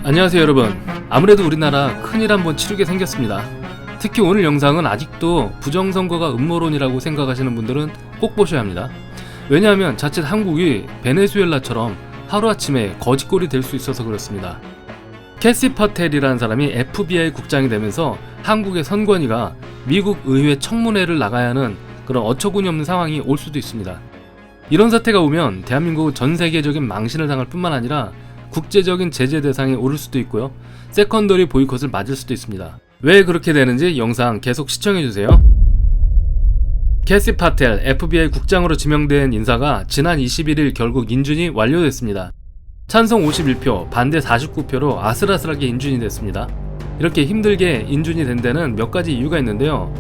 안녕하세요 여러분. 아무래도 우리나라 큰일 한번 치르게 생겼습니다. 특히 오늘 영상은 아직도 부정선거가 음모론이라고 생각하시는 분들은 꼭 보셔야 합니다. 왜냐하면 자칫 한국이 베네수엘라처럼 하루아침에 거지꼴이 될 수 있어서 그렇습니다. 캐시 파텔이라는 사람이 FBI 국장이 되면서 한국의 선관위가 미국 의회 청문회를 나가야 하는 그런 어처구니 없는 상황이 올 수도 있습니다. 이런 사태가 오면 대한민국은 전 세계적인 망신을 당할 뿐만 아니라 국제적인 제재 대상에 오를 수도 있고요. 세컨더리 보이콧을 맞을 수도 있습니다. 왜 그렇게 되는지 영상 계속 시청해주세요. 캐시 파텔 FBI 국장으로 지명된 인사가 지난 21일 결국 인준이 완료됐습니다. 찬성 51표, 반대 49표로 아슬아슬하게 인준이 됐습니다. 이렇게 힘들게 인준이 된 데는 몇 가지 이유가 있는데요.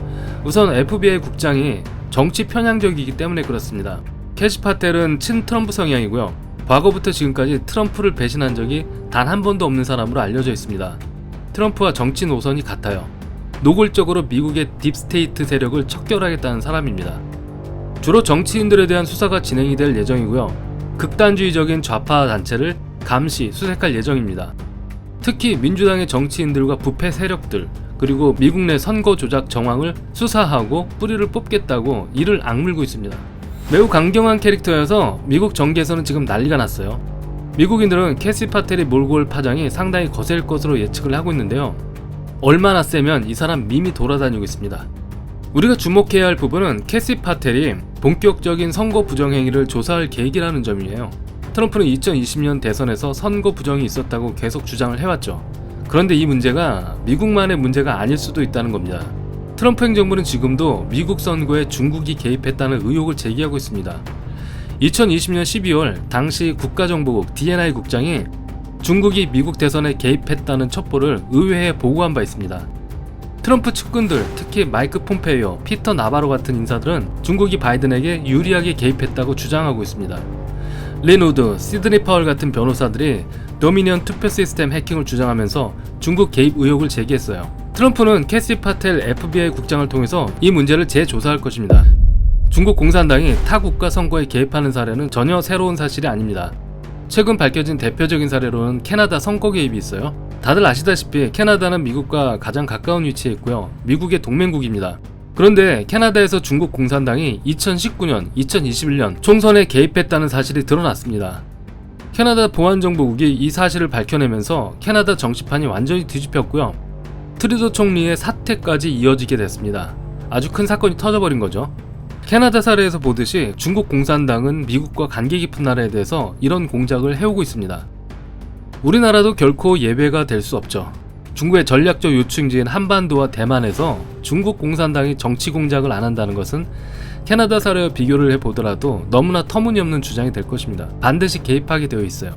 우선 FBI 국장이 정치 편향적이기 때문에 그렇습니다. 캐시 파텔은 친트럼프 성향이고요. 과거부터 지금까지 트럼프를 배신한 적이 단 한 번도 없는 사람으로 알려져 있습니다. 트럼프와 정치 노선이 같아요. 노골적으로 미국의 딥스테이트 세력을 척결하겠다는 사람입니다. 주로 정치인들에 대한 수사가 진행이 될 예정이고요. 극단주의적인 좌파 단체를 감시, 수색할 예정입니다. 특히 민주당의 정치인들과 부패 세력들, 그리고 미국 내 선거 조작 정황을 수사하고 뿌리를 뽑겠다고 이를 악물고 있습니다. 매우 강경한 캐릭터여서 미국 정계에서는 지금 난리가 났어요. 미국인들은 캐시 파텔이 몰고 올 파장이 상당히 거셀 것으로 예측을 하고 있는데요. 얼마나 세면 이 사람 밈이 돌아다니고 있습니다. 우리가 주목해야 할 부분은 캐시 파텔이 본격적인 선거 부정행위를 조사할 계획이라는 점이에요. 트럼프는 2020년 대선에서 선거 부정이 있었다고 계속 주장을 해왔죠. 그런데 이 문제가 미국만의 문제가 아닐 수도 있다는 겁니다. 트럼프 행정부는 지금도 미국 선거에 중국이 개입했다는 의혹을 제기하고 있습니다. 2020년 12월 당시 국가정보국 DNI 국장이 중국이 미국 대선에 개입했다는 첩보를 의회에 보고한 바 있습니다. 트럼프 측근들, 특히 마이크 폼페이오, 피터 나바로 같은 인사들은 중국이 바이든에게 유리하게 개입했다고 주장하고 있습니다. 린 우드, 시드니 파월 같은 변호사들이 도미니언 투표 시스템 해킹을 주장하면서 중국 개입 의혹을 제기했어요. 트럼프는 캐시 파텔 FBI 국장을 통해서 이 문제를 재조사할 것입니다. 중국 공산당이 타 국가 선거에 개입하는 사례는 전혀 새로운 사실이 아닙니다. 최근 밝혀진 대표적인 사례로는 캐나다 선거 개입이 있어요. 다들 아시다시피 캐나다는 미국과 가장 가까운 위치에 있고요. 미국의 동맹국입니다. 그런데 캐나다에서 중국 공산당이 2019년, 2021년 총선에 개입했다는 사실이 드러났습니다. 캐나다 보안정보국이 이 사실을 밝혀내면서 캐나다 정치판이 완전히 뒤집혔고요. 트루도 총리의 사퇴까지 이어지게 됐습니다. 아주 큰 사건이 터져버린 거죠. 캐나다 사례에서 보듯이 중국 공산당은 미국과 관계 깊은 나라에 대해서 이런 공작을 해오고 있습니다. 우리나라도 결코 예외가 될 수 없죠. 중국의 전략적 요충지인 한반도와 대만에서 중국 공산당이 정치 공작을 안 한다는 것은 캐나다 사례와 비교를 해보더라도 너무나 터무니없는 주장이 될 것입니다. 반드시 개입하게 되어 있어요.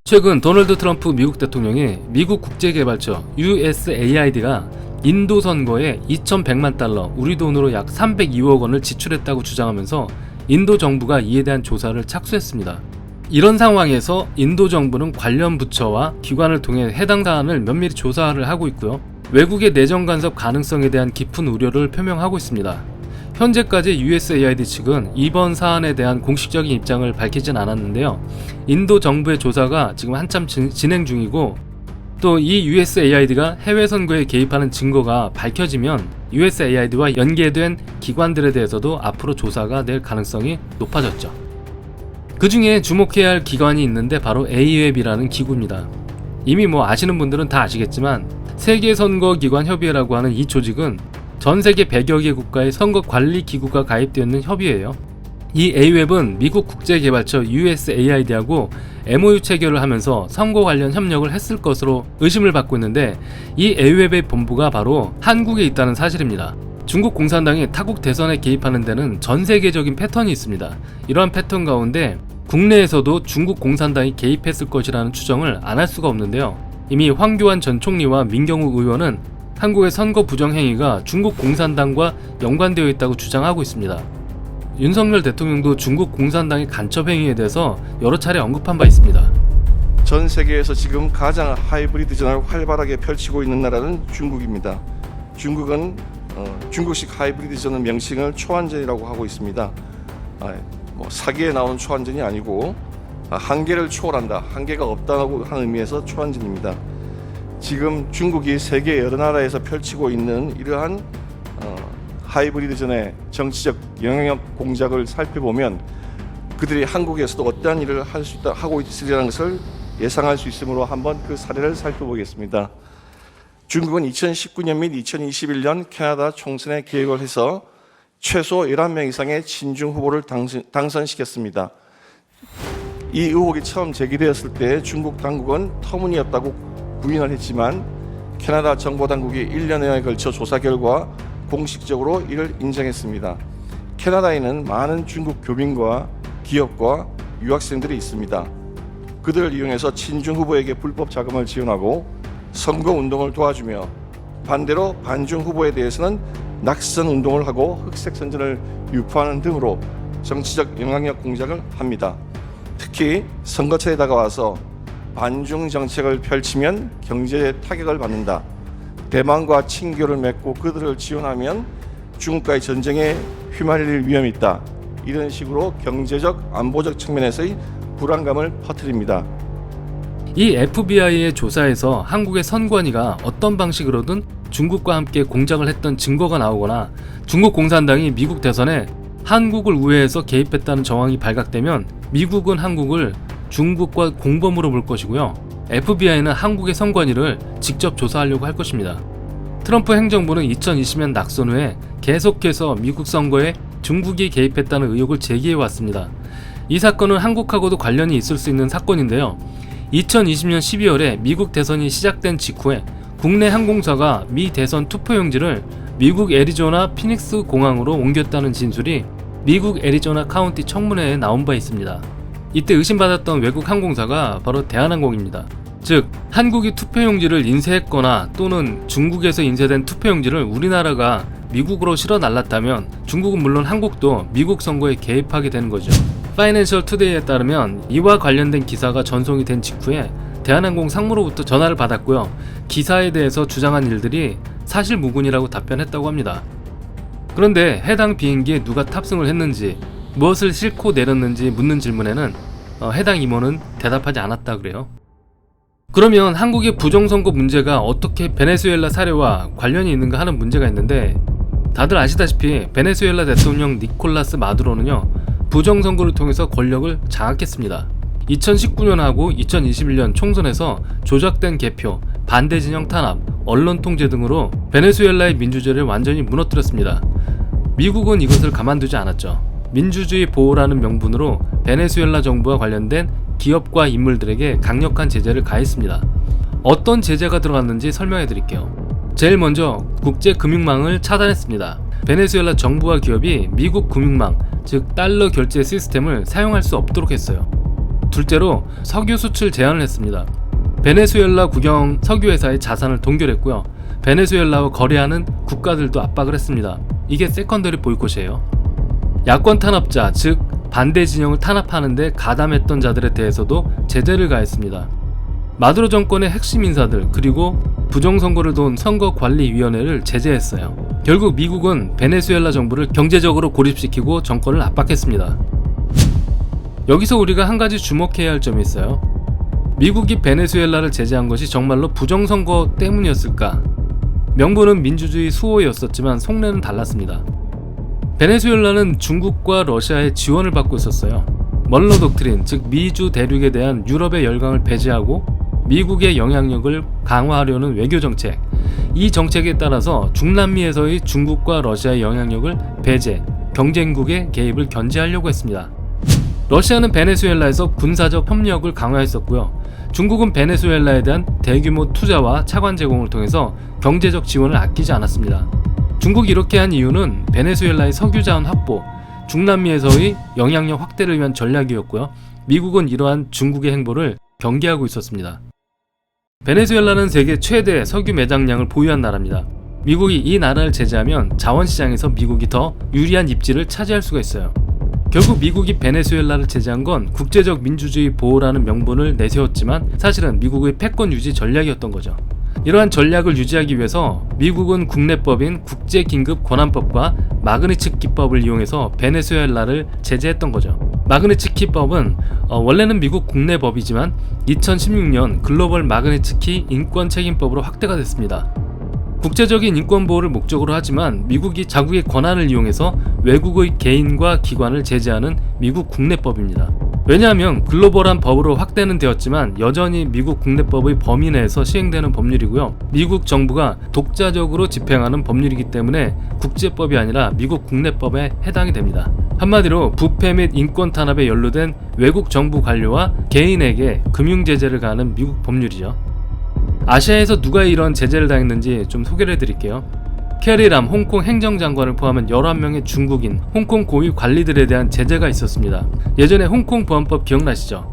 최근 도널드 트럼프 미국 대통령이 미국 국제개발처 USAID가 인도 선거에 2,100만 달러, 우리 돈으로 약 302억 원을 지출했다고 주장하면서 인도 정부가 이에 대한 조사를 착수했습니다. 이런 상황에서 인도 정부는 관련 부처와 기관을 통해 해당 사안을 면밀히 조사를 하고 있고요. 외국의 내정 간섭 가능성에 대한 깊은 우려를 표명하고 있습니다. 현재까지 USAID 측은 이번 사안에 대한 공식적인 입장을 밝히진 않았는데요. 인도 정부의 조사가 지금 한참 진행 중이고, 또 이 USAID가 해외 선거에 개입하는 증거가 밝혀지면 USAID와 연계된 기관들에 대해서도 앞으로 조사가 될 가능성이 높아졌죠. 그 중에 주목해야 할 기관이 있는데 바로 AWEB이라는 기구입니다. 이미 아시는 분들은 다 아시겠지만 세계선거기관협의회라고 하는 이 조직은 전 세계 100여 개 국가의 선거관리기구가 가입되어 있는 협의회예요. 이 AWEB은 미국 국제개발처 USAID하고 MOU 체결을 하면서 선거 관련 협력을 했을 것으로 의심을 받고 있는데, 이 AWEB의 본부가 바로 한국에 있다는 사실입니다. 중국 공산당이 타국 대선에 개입하는 데는 전 세계적인 패턴이 있습니다. 이러한 패턴 가운데 국내에서도 중국 공산당이 개입했을 것이라는 추정을 안 할 수가 없는데요. 이미 황교안 전 총리와 민경욱 의원은 한국의 선거 부정행위가 중국 공산당과 연관되어 있다고 주장하고 있습니다. 윤석열 대통령도 중국 공산당의 간첩 행위에 대해서 여러 차례 언급한 바 있습니다. 전 세계에서 지금 가장 하이브리드 전을 활발하게 펼치고 있는 나라는 중국입니다. 중국은 중국식 하이브리드 전의 명칭을 초안전이라고 하고 있습니다. 사기에 나오는 초안전이 아니고 한계를 초월한다, 한계가 없다고 하는 의미에서 초안진입니다. 지금 중국이 세계 여러 나라에서 펼치고 있는 이러한 하이브리드전의 정치적 영향력 공작을 살펴보면 그들이 한국에서도 어떠한 일을 할 수 있다 하고 있으리라는 것을 예상할 수 있으므로 한번 그 사례를 살펴보겠습니다. 중국은 2019년 및 2021년 캐나다 총선에 개혁을 해서 최소 11명 이상의 친중 후보를 당선시켰습니다. 이 의혹이 처음 제기되었을 때 중국 당국은 터무니없다고 부인을 했지만 캐나다 정보 당국이 1년여에 걸쳐 조사 결과 공식적으로 이를 인정했습니다. 캐나다에는 많은 중국 교민과 기업과 유학생들이 있습니다. 그들을 이용해서 친중 후보에게 불법 자금을 지원하고 선거 운동을 도와주며 반대로 반중 후보에 대해서는 낙선 운동을 하고 흑색 선전을 유포하는 등으로 정치적 영향력 공작을 합니다. 특히 선거철에 다가와서 반중 정책을 펼치면 경제에 타격을 받는다. 대만과 친교를 맺고 그들을 지원하면 중국과의 전쟁에 휘말릴 위험이 있다. 이런 식으로 경제적, 안보적 측면에서의 불안감을 퍼뜨립니다. 이 FBI의 조사에서 한국의 선관위가 어떤 방식으로든 중국과 함께 공작을 했던 증거가 나오거나 중국 공산당이 미국 대선에 한국을 우회해서 개입했다는 정황이 발각되면 미국은 한국을 중국과 공범으로 볼 것이고요. FBI는 한국의 선관위를 직접 조사하려고 할 것입니다. 트럼프 행정부는 2020년 낙선 후에 계속해서 미국 선거에 중국이 개입했다는 의혹을 제기해왔습니다. 이 사건은 한국하고도 관련이 있을 수 있는 사건인데요. 2020년 12월에 미국 대선이 시작된 직후에 국내 항공사가 미 대선 투표용지를 미국 애리조나 피닉스 공항으로 옮겼다는 진술이 미국 애리조나 카운티 청문회에 나온 바 있습니다. 이때 의심받았던 외국 항공사가 바로 대한항공입니다. 즉, 한국이 투표용지를 인쇄했거나 또는 중국에서 인쇄된 투표용지를 우리나라가 미국으로 실어 날랐다면 중국은 물론 한국도 미국 선거에 개입하게 되는 거죠. 파이낸셜 투데이에 따르면 이와 관련된 기사가 전송이 된 직후에 대한항공 상무로부터 전화를 받았고요. 기사에 대해서 주장한 일들이 사실무근이라고 답변했다고 합니다. 그런데 해당 비행기에 누가 탑승을 했는지, 무엇을 싣고 내렸는지 묻는 질문에는 해당 임원은 대답하지 않았다 그래요. 그러면 한국의 부정선거 문제가 어떻게 베네수엘라 사례와 관련이 있는가 하는 문제가 있는데, 다들 아시다시피 베네수엘라 대통령 니콜라스 마두로는요, 부정선거를 통해서 권력을 장악했습니다. 2019년하고 2021년 총선에서 조작된 개표, 반대 진영 탄압, 언론 통제 등으로 베네수엘라의 민주주의를 완전히 무너뜨렸습니다. 미국은 이것을 가만두지 않았죠. 민주주의 보호라는 명분으로 베네수엘라 정부와 관련된 기업과 인물들에게 강력한 제재를 가했습니다. 어떤 제재가 들어갔는지 설명해 드릴게요. 제일 먼저 국제금융망을 차단했습니다. 베네수엘라 정부와 기업이 미국 금융망, 즉 달러 결제 시스템을 사용할 수 없도록 했어요. 둘째로 석유 수출 제한을 했습니다. 베네수엘라 국영 석유회사의 자산을 동결했고요. 베네수엘라와 거래하는 국가들도 압박을 했습니다. 이게 세컨더리 보이콧이에요. 야권 탄압자, 즉 반대 진영을 탄압하는데 가담했던 자들에 대해서도 제재를 가했습니다. 마두로 정권의 핵심 인사들 그리고 부정선거를 도운 선거관리위원회를 제재했어요. 결국 미국은 베네수엘라 정부를 경제적으로 고립시키고 정권을 압박했습니다. 여기서 우리가 한 가지 주목해야 할 점이 있어요. 미국이 베네수엘라를 제재한 것이 정말로 부정선거 때문이었을까? 명분은 민주주의 수호였었지만 속내는 달랐습니다. 베네수엘라는 중국과 러시아의 지원을 받고 있었어요. 멀러 독트린, 즉 미주 대륙에 대한 유럽의 열강을 배제하고 미국의 영향력을 강화하려는 외교 정책. 이 정책에 따라서 중남미에서의 중국과 러시아의 영향력을 배제, 경쟁국의 개입을 견제하려고 했습니다. 러시아는 베네수엘라에서 군사적 협력을 강화했었고요. 중국은 베네수엘라에 대한 대규모 투자와 차관 제공을 통해서 경제적 지원을 아끼지 않았습니다. 중국이 이렇게 한 이유는 베네수엘라의 석유 자원 확보, 중남미에서의 영향력 확대를 위한 전략이었고요. 미국은 이러한 중국의 행보를 경계하고 있었습니다. 베네수엘라는 세계 최대 석유 매장량을 보유한 나라입니다. 미국이 이 나라를 제재하면 자원시장에서 미국이 더 유리한 입지를 차지할 수가 있어요. 결국 미국이 베네수엘라를 제재한 건 국제적 민주주의 보호라는 명분을 내세웠지만 사실은 미국의 패권 유지 전략이었던 거죠. 이러한 전략을 유지하기 위해서 미국은 국내법인 국제긴급권한법과 마그니츠키법을 이용해서 베네수엘라를 제재했던 거죠. 마그니츠키법은 원래는 미국 국내법이지만 2016년 글로벌 마그니츠키 인권책임법으로 확대가 됐습니다. 국제적인 인권 보호를 목적으로 하지만 미국이 자국의 권한을 이용해서 외국의 개인과 기관을 제재하는 미국 국내법입니다. 왜냐하면 글로벌한 법으로 확대는 되었지만 여전히 미국 국내법의 범위 내에서 시행되는 법률이고요. 미국 정부가 독자적으로 집행하는 법률이기 때문에 국제법이 아니라 미국 국내법에 해당이 됩니다. 한마디로 부패 및 인권 탄압에 연루된 외국 정부 관료와 개인에게 금융 제재를 가하는 미국 법률이죠. 아시아에서 누가 이런 제재를 당했는지 좀 소개를 해드릴게요. 캐리람 홍콩 행정장관을 포함한 11명의 중국인 홍콩 고위 관리들에 대한 제재가 있었습니다. 예전에 홍콩 보안법 기억나시죠?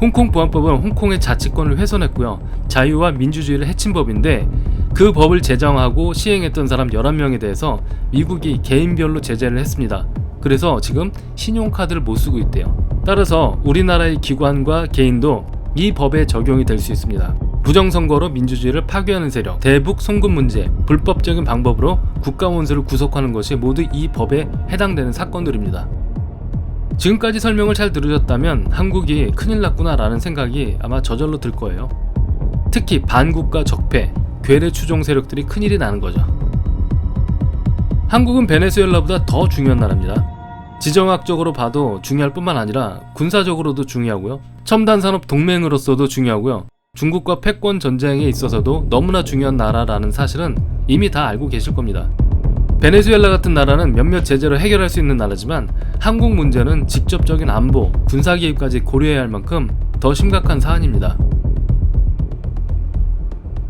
홍콩 보안법은 홍콩의 자치권을 훼손했고요. 자유와 민주주의를 해친 법인데 그 법을 제정하고 시행했던 사람 11명에 대해서 미국이 개인별로 제재를 했습니다. 그래서 지금 신용카드를 못 쓰고 있대요. 따라서 우리나라의 기관과 개인도 이 법에 적용이 될 수 있습니다. 부정선거로 민주주의를 파괴하는 세력, 대북 송금 문제, 불법적인 방법으로 국가 원수를 구속하는 것이 모두 이 법에 해당되는 사건들입니다. 지금까지 설명을 잘 들으셨다면 한국이 큰일 났구나 라는 생각이 아마 저절로 들 거예요. 특히 반국가 적폐, 괴뢰 추종 세력들이 큰일이 나는 거죠. 한국은 베네수엘라보다 더 중요한 나라입니다. 지정학적으로 봐도 중요할 뿐만 아니라 군사적으로도 중요하고요. 첨단 산업 동맹으로서도 중요하고요. 중국과 패권 전쟁에 있어서도 너무나 중요한 나라라는 사실은 이미 다 알고 계실 겁니다. 베네수엘라 같은 나라는 몇몇 제재로 해결할 수 있는 나라지만 한국 문제는 직접적인 안보, 군사 개입까지 고려해야 할 만큼 더 심각한 사안입니다.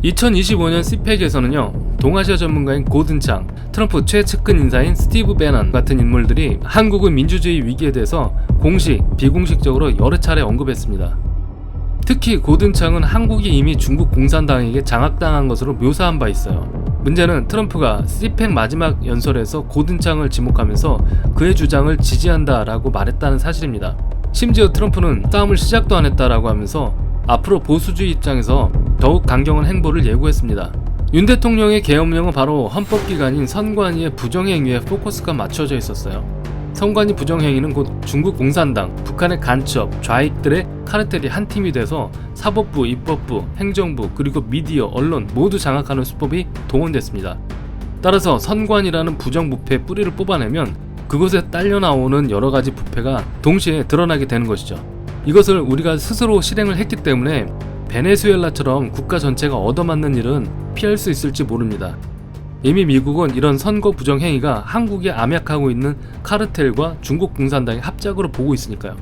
2025년 CPEC에서는요, 동아시아 전문가인 고든창, 트럼프 최측근 인사인 스티브 배넌 같은 인물들이 한국의 민주주의 위기에 대해서 공식, 비공식적으로 여러 차례 언급했습니다. 특히 고든창은 한국이 이미 중국 공산당에게 장악당한 것으로 묘사한 바 있어요. 문제는 트럼프가 CPEC 마지막 연설에서 고든창을 지목하면서 그의 주장을 지지한다라고 말했다는 사실입니다. 심지어 트럼프는 싸움을 시작도 안 했다라고 하면서 앞으로 보수주의 입장에서 더욱 강경한 행보를 예고했습니다. 윤 대통령의 계엄령은 바로 헌법기관인 선관위의 부정행위에 포커스가 맞춰져 있었어요. 선관위 부정행위는 곧 중국 공산당, 북한의 간첩, 좌익들의 카르텔이 한 팀이 돼서 사법부, 입법부, 행정부, 그리고 미디어, 언론 모두 장악하는 수법이 동원됐습니다. 따라서 선관위라는 부정부패의 뿌리를 뽑아내면 그곳에 딸려 나오는 여러 가지 부패가 동시에 드러나게 되는 것이죠. 이것을 우리가 스스로 실행을 했기 때문에 베네수엘라처럼 국가 전체가 얻어맞는 일은 피할 수 있을지 모릅니다. 이미 미국은 이런 선거 부정 행위가 한국에 암약하고 있는 카르텔과 중국 공산당의 합작으로 보고 있으니까요.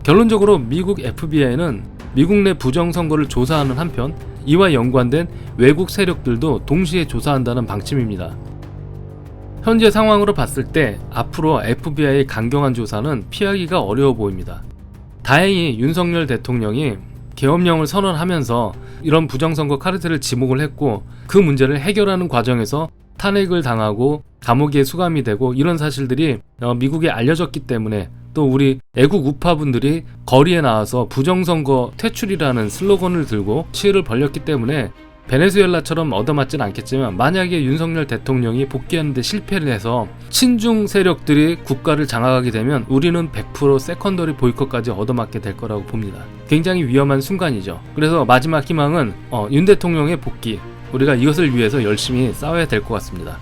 결론적으로 미국 FBI는 미국 내 부정 선거를 조사하는 한편 이와 연관된 외국 세력들도 동시에 조사한다는 방침입니다. 현재 상황으로 봤을 때 앞으로 FBI의 강경한 조사는 피하기가 어려워 보입니다. 다행히 윤석열 대통령이 계엄령을 선언하면서 이런 부정선거 카르텔을 지목을 했고 그 문제를 해결하는 과정에서 탄핵을 당하고 감옥에 수감이 되고 이런 사실들이 미국에 알려졌기 때문에 또 우리 애국 우파분들이 거리에 나와서 부정선거 퇴출이라는 슬로건을 들고 시위를 벌였기 때문에 베네수엘라처럼 얻어맞진 않겠지만 만약에 윤석열 대통령이 복귀하는 데 실패를 해서 친중 세력들이 국가를 장악하게 되면 우리는 100% 세컨더리 보이콧까지 얻어맞게 될 거라고 봅니다. 굉장히 위험한 순간이죠. 그래서 마지막 희망은 윤 대통령의 복귀, 우리가 이것을 위해서 열심히 싸워야 될 것 같습니다.